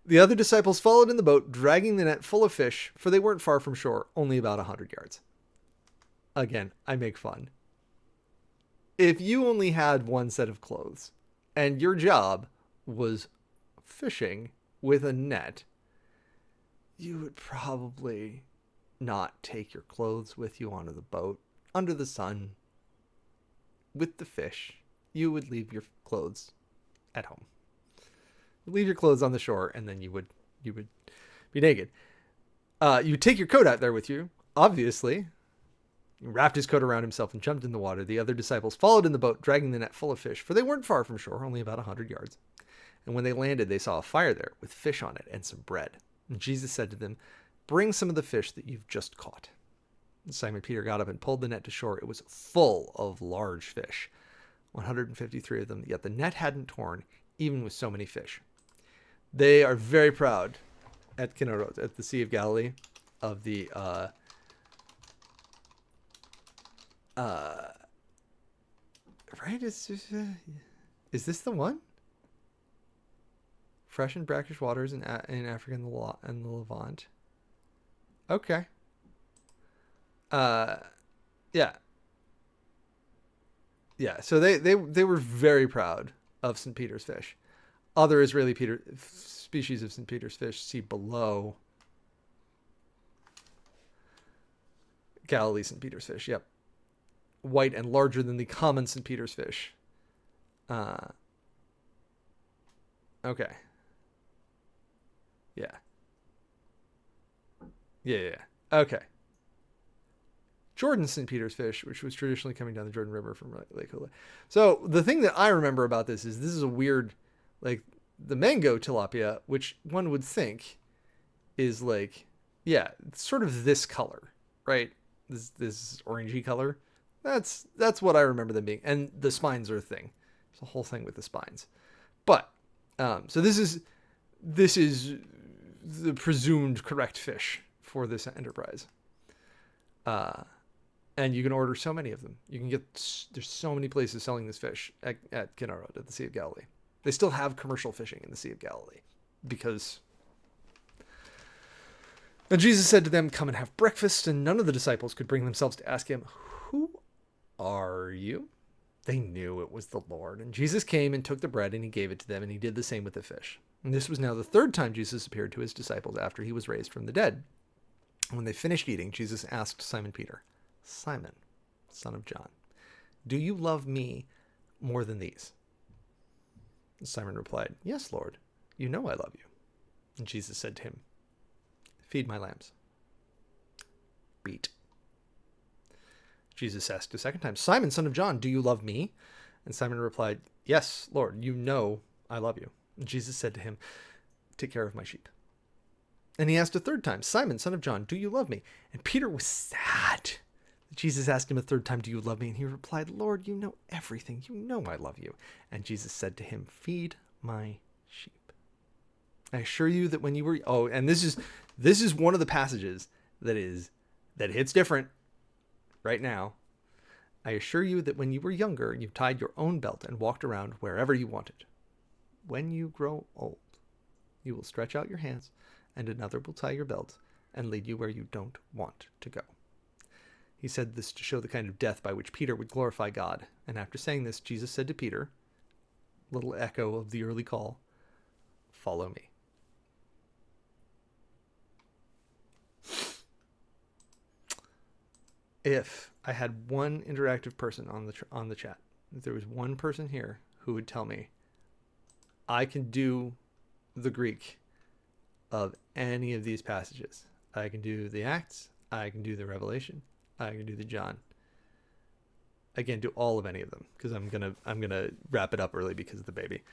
The other disciples followed in the boat, dragging the net full of fish, for they weren't far from shore, only about 100 yards. Again, I make fun. If you only had one set of clothes, and your job was fishing with a net, you would probably not take your clothes with you onto the boat, under the sun, with the fish. You would leave your clothes at home. Leave your clothes on the shore, and then you would be naked. You take your coat out there with you, obviously. He wrapped his coat around himself and jumped in the water. The other disciples followed in the boat, dragging the net full of fish, for they weren't far from shore, only about 100 yards. And when they landed, they saw a fire there with fish on it and some bread. And Jesus said to them, "Bring some of the fish that you've just caught." And Simon Peter got up and pulled the net to shore. It was full of large fish, 153 of them, yet the net hadn't torn, even with so many fish. They are very proud at Kinnerot, at the Sea of Galilee, of the right? Is this the one? Fresh and brackish waters in Africa and the Levant. Okay. Yeah. Yeah. So they were very proud of St. Peter's fish. Other Israeli species of St. Peter's fish see below. Galilee St. Peter's fish. Yep. White and larger than the common St. Peter's fish. Okay. Yeah. Yeah. Okay. Jordan St. Peter's fish, which was traditionally coming down the Jordan River from Lake Hole. So the thing that I remember about this is a weird, like the mango tilapia, which one would think is like, yeah, it's sort of this color, right? This orangey color. That's what I remember them being, and the spines are a thing. There's a whole thing with the spines, but so this is the presumed correct fish for this enterprise. And you can order so many of them. You can get, there's so many places selling this fish at Kinnaroad, at the Sea of Galilee. They still have commercial fishing in the Sea of Galilee because. And Jesus said to them, "Come and have breakfast." And none of the disciples could bring themselves to ask him, "Who are you?" They knew it was the Lord. And Jesus came and took the bread and he gave it to them, and he did the same with the fish. And this was now the third time Jesus appeared to his disciples after he was raised from the dead. When they finished eating, Jesus asked Simon Peter, "Simon, son of John, do you love me more than these?" Simon replied, "Yes, Lord, you know I love you." And Jesus said to him, "Feed my lambs." Beat. Jesus asked a second time, "Simon, son of John, do you love me?" And Simon replied, "Yes, Lord, you know I love you." And Jesus said to him, "Take care of my sheep." And he asked a third time, "Simon, son of John, do you love me?" And Peter was sad. Jesus asked him a third time, "Do you love me?" And he replied, "Lord, you know everything. You know I love you." And Jesus said to him, "Feed my sheep. I assure you that when you were..." Oh, and this is one of the passages that hits different right now. "I assure you that when you were younger, you tied your own belt and walked around wherever you wanted. When you grow old, you will stretch out your hands, and another will tie your belt and lead you where you don't want to go." He said this to show the kind of death by which Peter would glorify God. And after saying this, Jesus said to Peter, little echo of the early call, "Follow me." If I had one interactive person on the chat, if there was one person here who would tell me, I can do the Greek of any of these passages. I can do the Acts, I can do the Revelation, I can do the John. I can't do all of any of them because I'm gonna wrap it up early because of the baby.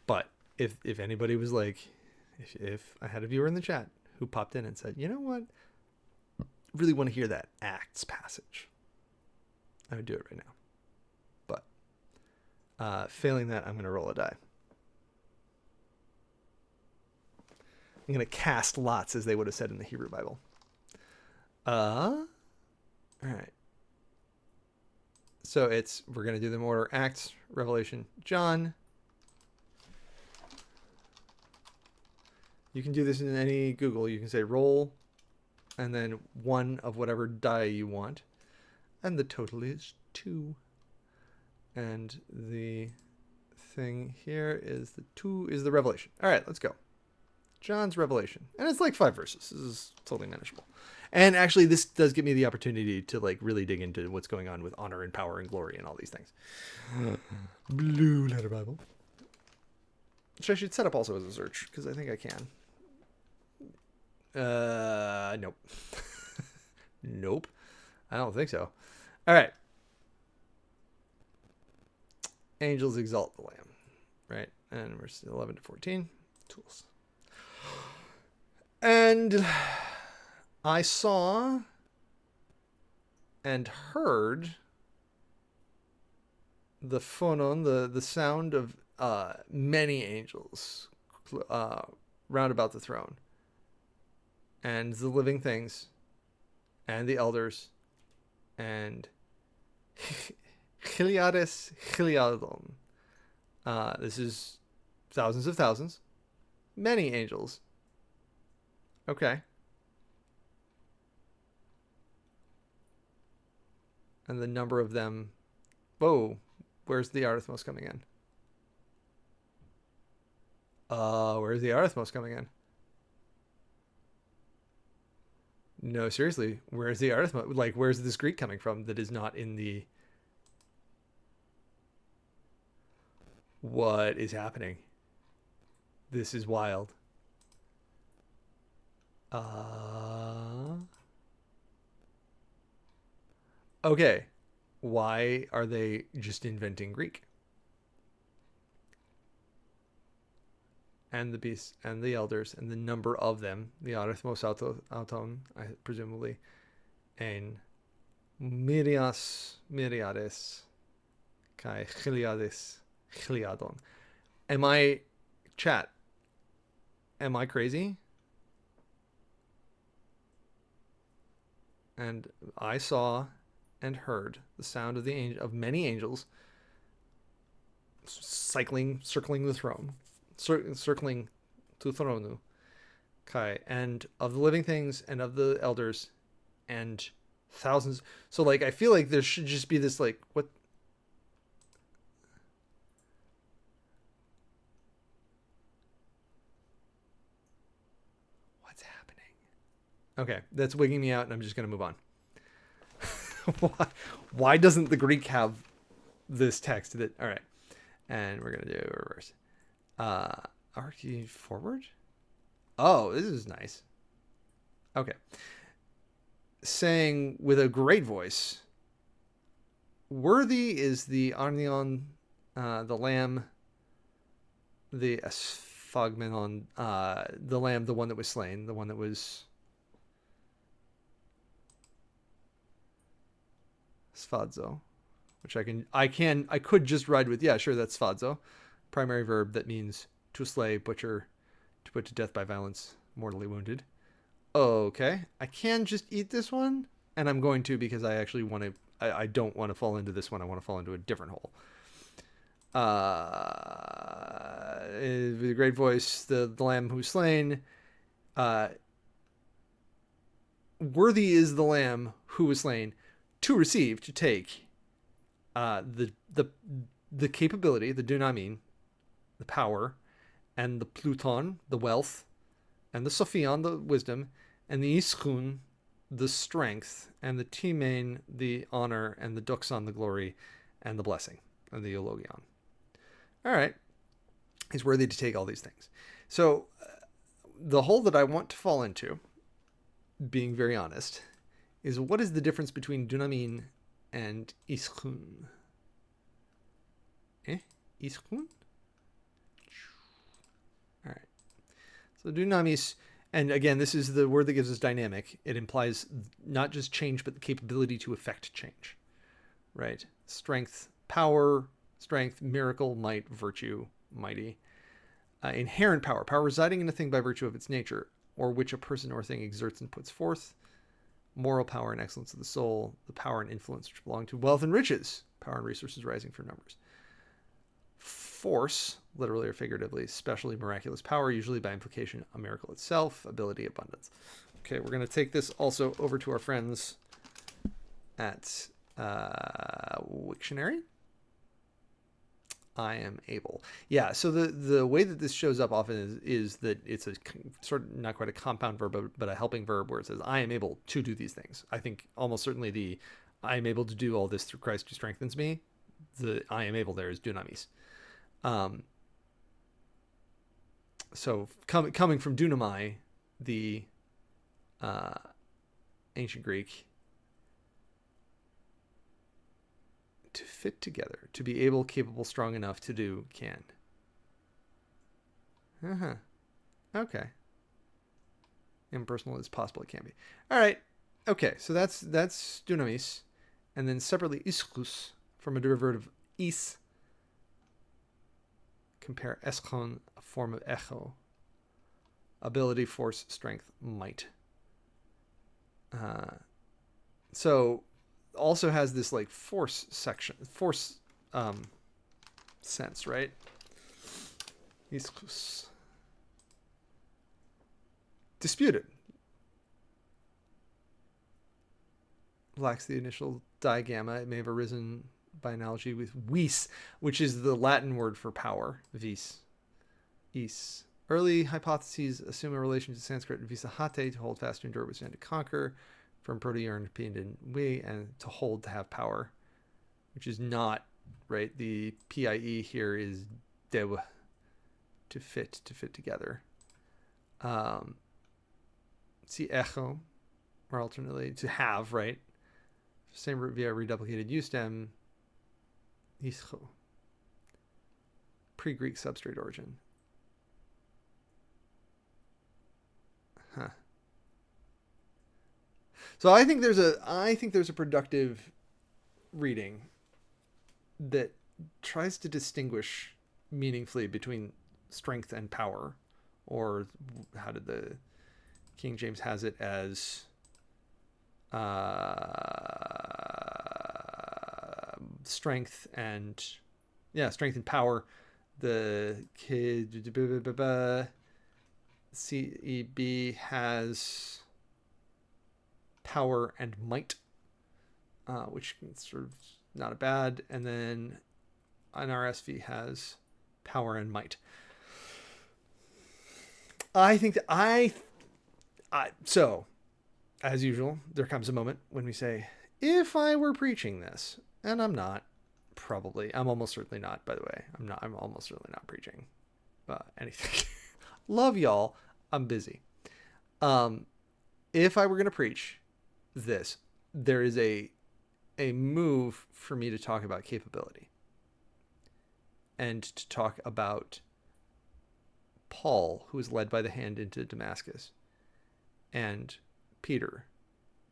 But if anybody was like, if I had a viewer in the chat who popped in and said, "You know what? I really want to hear that Acts passage," I would do it right now. But failing that, I'm gonna roll a die. I'm gonna cast lots, as they would have said in the Hebrew Bible. All right. So we're going to do them order: Acts, Revelation, John. You can do this in any Google. You can say roll and then one of whatever die you want. And the total is 2. And the thing here is the 2 is the Revelation. All right, let's go. John's Revelation. And it's like 5 verses. This is totally manageable. And actually, this does give me the opportunity to like really dig into what's going on with honor and power and glory and all these things. Blue Letter Bible. Which I should set up also as a search, because I think I can. Nope. Nope. I don't think so. All right. Angels exalt the Lamb. Right? And we're still 11 to 14. Tools. And I saw and heard the phonon, the sound of many angels round about the throne, and the living things, and the elders, and Chiliades Chiliadon. This is thousands of thousands, many angels. Okay. And the number of them. Whoa, where's the arithmos coming in? Where's the arithmos coming in? No, seriously, where's the arithmos? Like, where's this Greek coming from that is not in the... What is happening? This is wild. Okay, why are they just inventing Greek? And the beasts and the elders and the number of them, the arithmos auton, presumably, and myriades kai chiliades chiliadon. Am I, chat, am I crazy? And I saw and heard the sound of many angels circling the throne, circling to throne, Kai, and of the living things and of the elders, and thousands. So like, I feel like there should just be this like, what's happening? Okay, that's wigging me out, and I'm just gonna move on. Why doesn't the Greek have this text? That all right, and we're gonna do reverse. Arc forward. Oh, this is nice. Okay. Saying with a great voice, worthy is the Arnion, the lamb, the Asphagmenon, the lamb, the one that was slain, the one that was Sfadzo, which I could just ride with. Yeah, sure, that's Sfadzo. Primary verb that means to slay, butcher, to put to death by violence, mortally wounded. Okay, I can just eat this one, and I'm going to because I actually want to. I don't want to fall into this one. I want to fall into a different hole. With a great voice, the lamb who's slain. Worthy is the lamb who was slain to receive, to take the capability, the dunamin, the power, and the pluton, the wealth, and the sophion, the wisdom, and the ischun, the strength, and the timain, the honor, and the doxon, the glory, and the blessing, and the eulogion. All right. He's worthy to take all these things. So the hole that I want to fall into, being very honest, is what is the difference between dunamin and ischun? Ischun? All right. So dunamis, and again, this is the word that gives us dynamic. It implies not just change, but the capability to effect change, right? Strength, power, strength, miracle, might, virtue, mighty. Inherent power, power residing in a thing by virtue of its nature, or which a person or thing exerts and puts forth. Moral power and excellence of the soul, the power and influence which belong to wealth and riches, power and resources rising from numbers. Force, literally or figuratively, especially miraculous power, usually by implication a miracle itself, ability, abundance. Okay, we're going to take this also over to our friends at Lectionary. I am able. Yeah, so the way that this shows up often is that it's a sort of not quite a compound verb, but a helping verb where it says, I am able to do these things. I think almost certainly the I am able to do all this through Christ who strengthens me. The I am able there is dunamis. So coming from dunamai, the ancient Greek, to fit together, to be able, capable, strong enough to do, can. Okay. Impersonal as possible it can be. All right. Okay, so that's dunamis, and then separately ischus from a derivative of is. Compare eschon, a form of echo. Ability, force, strength, might. So also has this like force section, force sense, right? Disputed. Lacks the initial digamma. It may have arisen by analogy with vis, which is the Latin word for power. Vis. Is. Early hypotheses assume a relation to Sanskrit visahate, to hold fast, to endure, withstand, to conquer, from Proto-European we, and to hold, to have power, which is not, right? The PIE here is dew, to fit together. See echo, or alternately to have, right? Same root via reduplicated U stem. Pre-Greek substrate origin. Huh. So I think there's a productive reading that tries to distinguish meaningfully between strength and power, or how did the King James has it as strength and power. The CEB has power and might, which is sort of not bad. And then NRSV has power and might. I think that so as usual, there comes a moment when we say, if I were preaching this, and I'm not, probably, I'm almost certainly not, by the way, I'm almost certainly not preaching anything. Love y'all. I'm busy. If I were going to preach this, there is a move for me to talk about capability and to talk about Paul, who is led by the hand into Damascus, and Peter,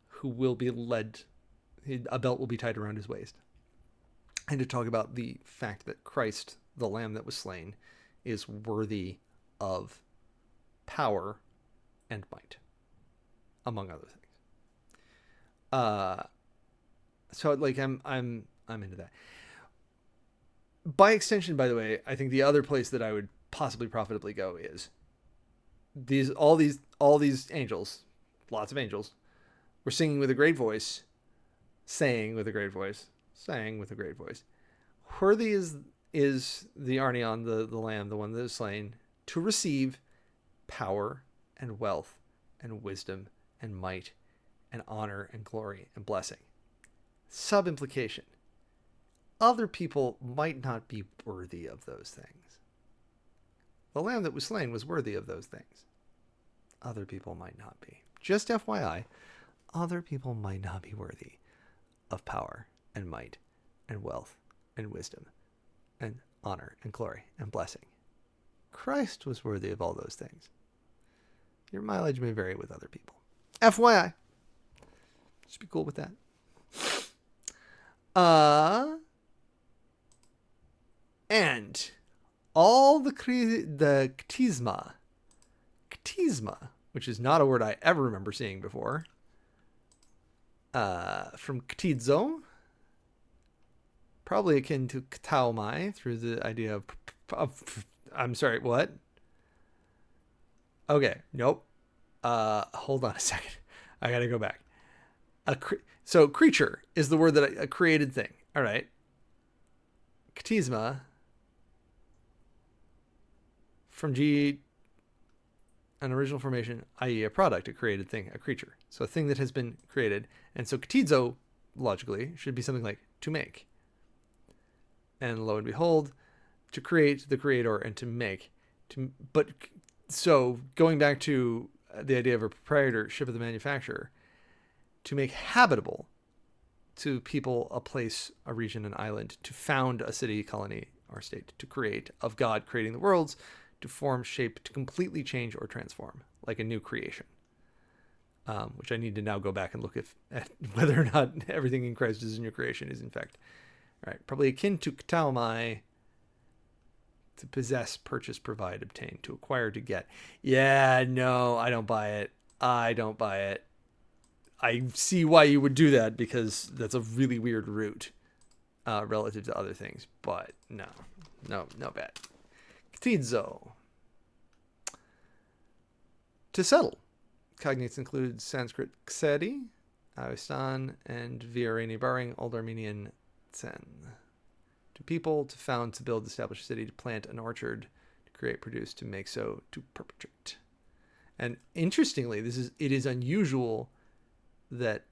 who will be led, a belt will be tied around his waist, and to talk about the fact that Christ, the Lamb that was slain, is worthy of power and might, among other things. So like I'm into that. By extension, by the way, I think the other place that I would possibly profitably go is all these angels, lots of angels, were singing with a great voice, saying with a great voice, worthy is the Arnion, the Lamb, the one that is slain, to receive power and wealth and wisdom and might and honor and glory and blessing. Sub-implication: other people might not be worthy of those things. The Lamb that was slain was worthy of those things. Other people might not be. Just FYI, other people might not be worthy of power and might and wealth and wisdom and honor and glory and blessing. Christ was worthy of all those things. Your mileage may vary with other people. FYI. Just be cool with that. And all the ktisma, which is not a word I ever remember seeing before, from ktizo, probably akin to ktaomai through the idea of I'm sorry, what? Okay, nope. Hold on a second. I gotta go back. So creature is the word that a created thing. All right. Ktisma from G, an original formation, i.e. a product, a created thing, a creature. So a thing that has been created. And so ktizo, logically, should be something like to make. And lo and behold, to create, the creator, and to make. But so going back to the idea of a proprietorship of the manufacturer, to make habitable to people, a place, a region, an island, to found a city, colony, or state, to create, of God creating the worlds, to form, shape, to completely change or transform, like a new creation. Which I need to now go back and look at whether or not everything in Christ is a new creation is in fact. All right, probably akin to ktaomai, to possess, purchase, provide, obtain, to acquire, to get. Yeah, no, I don't buy it. I see why you would do that, because that's a really weird route relative to other things. But no bet. Ktizo. To settle. Cognates include Sanskrit ksedi, Avestan, and Viorani Baring, Old Armenian tsen. To people, to found, to build, establish a city, to plant an orchard, to create, produce, to make, so, to perpetrate. And interestingly, it is unusual that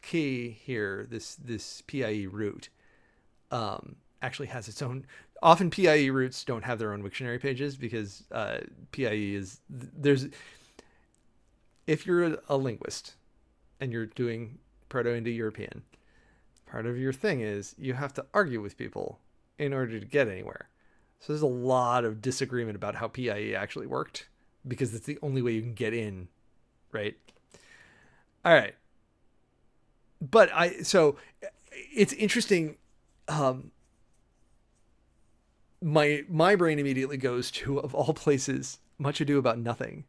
K here, this PIE root, actually has its own. Often PIE roots don't have their own Wiktionary pages, because PIE is if you're a linguist and you're doing Proto-Indo-European, part of your thing is you have to argue with people in order to get anywhere. So there's a lot of disagreement about how PIE actually worked because it's the only way you can get in, right? All right. But so it's interesting. My brain immediately goes to, of all places, Much Ado About Nothing,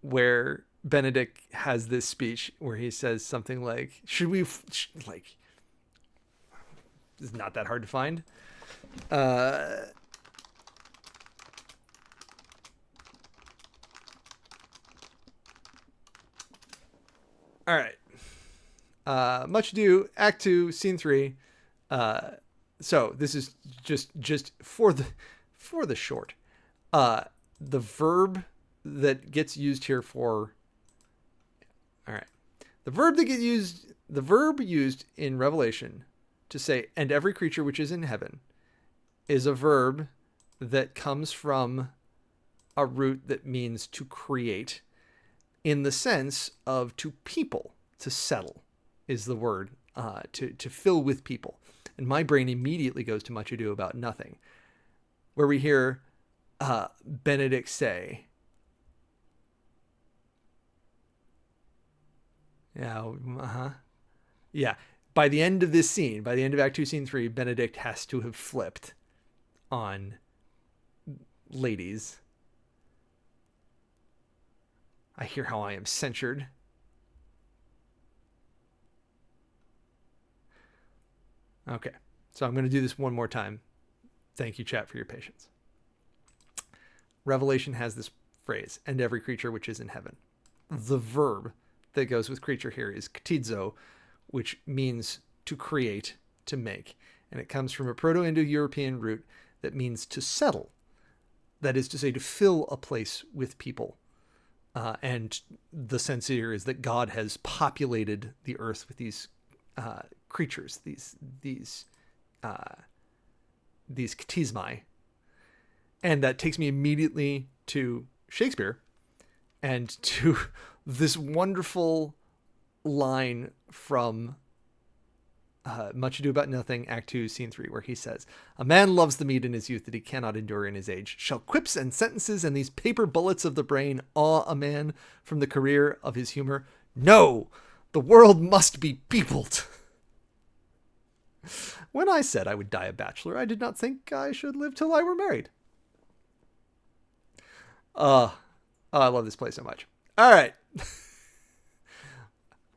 where Benedict has this speech where he says something like, should we, like, it's not that hard to find. All right. Much Ado, Act 2, Scene 3. So this is just for the short. The verb that gets used here for, all right. The verb used in Revelation to say, and every creature which is in heaven, is a verb that comes from a root that means to create, in the sense of to people, to settle is the word, to fill with people. And my brain immediately goes to Much Ado About Nothing, where we hear Benedict say, yeah, by the end of this scene, by the end of Act 2, Scene 3, Benedict has to have flipped on ladies. I hear how I am censured. Okay, so I'm going to do this one more time. Thank you, chat, for your patience. Revelation has this phrase, and every creature which is in heaven. The verb that goes with creature here is ktizo, which means to create, to make. And it comes from a Proto-Indo-European root that means to settle. That is to say, to fill a place with people. And the sense here is that God has populated the earth with these creatures, these ktismai. And that takes me immediately to Shakespeare and to this wonderful line from Much Ado About Nothing, Act 2, Scene 3, where he says, a man loves the meat in his youth that he cannot endure in his age. Shall quips and sentences and these paper bullets of the brain awe a man from the career of his humor? No! The world must be peopled. When I said I would die a bachelor, I did not think I should live till I were married. I love this play so much. All right.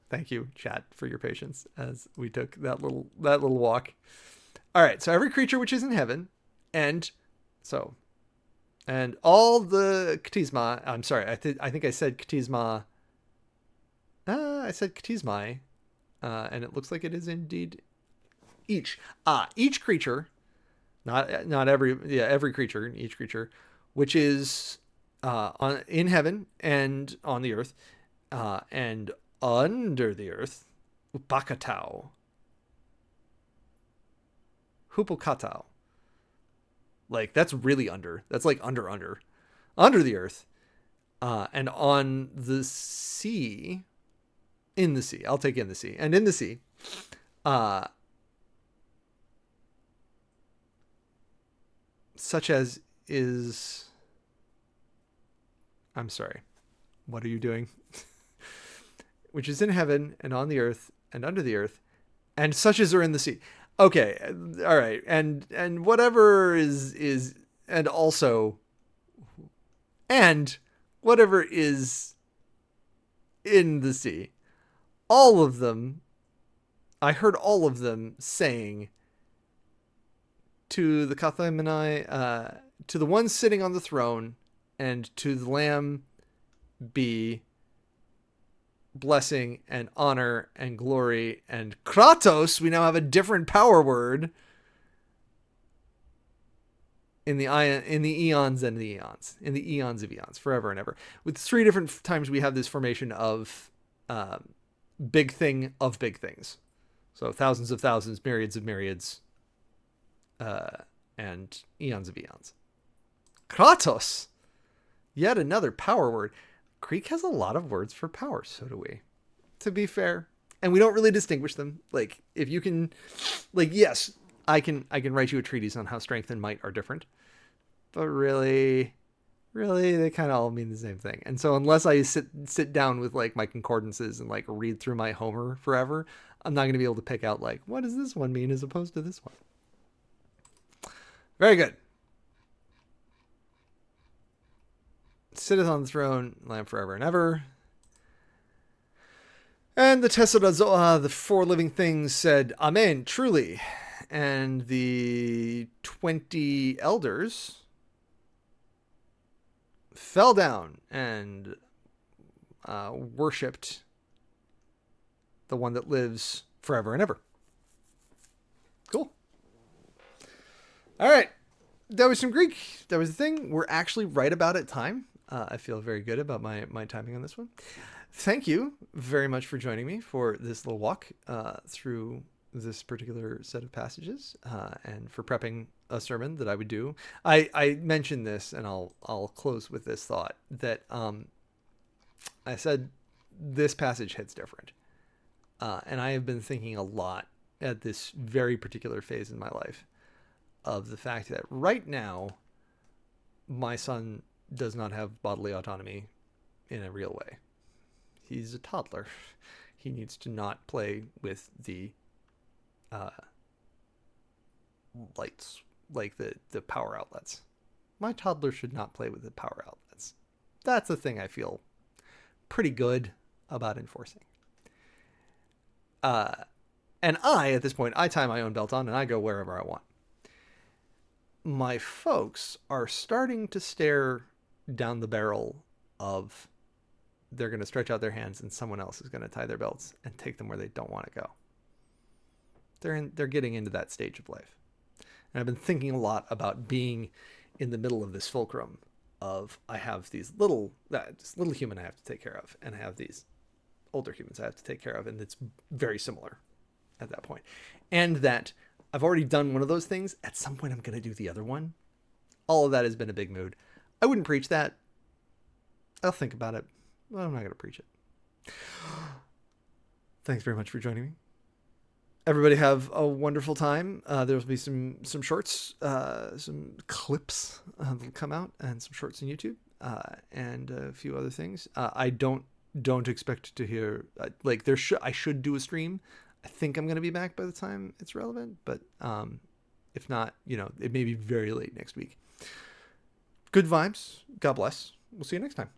Thank you, chat, for your patience as we took that little walk. All right. So every creature which is in heaven, and all the ktisma. I'm sorry. I think I said ktisma. I said ktismai, and it looks like it is indeed each. Each creature, not every creature, each creature, which is in heaven and on the earth, and under the earth, upakatau, hupokatau. Like, that's really under. That's like under the earth, and on the sea, in the sea. I'll take in the sea, and in the sea, such as is. I'm sorry. What are you doing? Which is in heaven and on the earth and under the earth, and such as are in the sea. Okay, all right, and whatever is and also, and whatever is in the sea. All of them, I heard all of them saying to the Kathamanai, to the one sitting on the throne, and to the Lamb be blessing and honor and glory and Kratos. We now have a different power word in the eons and the eons, in the eons of eons, forever and ever. With 3 different times we have this formation of big thing of big things. So thousands of thousands, myriads of myriads, and eons of eons. Kratos, yet another power word. Greek has a lot of words for power. So do we, to be fair. And we don't really distinguish them. Like, if you can, like, yes, I can write you a treatise on how strength and might are different, but really, they kind of all mean the same thing. And so unless I sit down with like my concordances and like read through my Homer forever, I'm not going to be able to pick out like, what does this one mean as opposed to this one? Very good. Sitteth on the throne, lamb forever and ever. And the Tesserazoa, the four living things, said, Amen, truly. And the 20 elders fell down and worshipped the one that lives forever and ever. Cool. All right. That was some Greek. That was the thing. We're actually right about at time. I feel very good about my timing on this one. Thank you very much for joining me for this little walk through this particular set of passages and for prepping a sermon that I would do. I mentioned this, and I'll close with this thought that I said this passage hits different. And I have been thinking a lot at this very particular phase in my life of the fact that right now my son does not have bodily autonomy in a real way. He's a toddler. He needs to not play with the lights, like the power outlets. My toddler should not play with the power outlets. That's the thing I feel pretty good about enforcing. And at this point, I tie my own belt on and I go wherever I want. My folks are starting to stare down the barrel of they're going to stretch out their hands and someone else is going to tie their belts and take them where they don't want to go. They're getting into that stage of life. And I've been thinking a lot about being in the middle of this fulcrum of I have this little human I have to take care of, and I have these older humans I have to take care of, and it's very similar at that point. And that I've already done one of those things. At some point, I'm going to do the other one. All of that has been a big mood. I wouldn't preach that. I'll think about it. Well, I'm not going to preach it. Thanks very much for joining me. Everybody have a wonderful time. There'll be some shorts, some clips that'll come out, and some shorts on YouTube, and a few other things. I don't expect to hear like I should do a stream. I think I'm going to be back by the time it's relevant, but if not, it may be very late next week. Good vibes. God bless. We'll see you next time.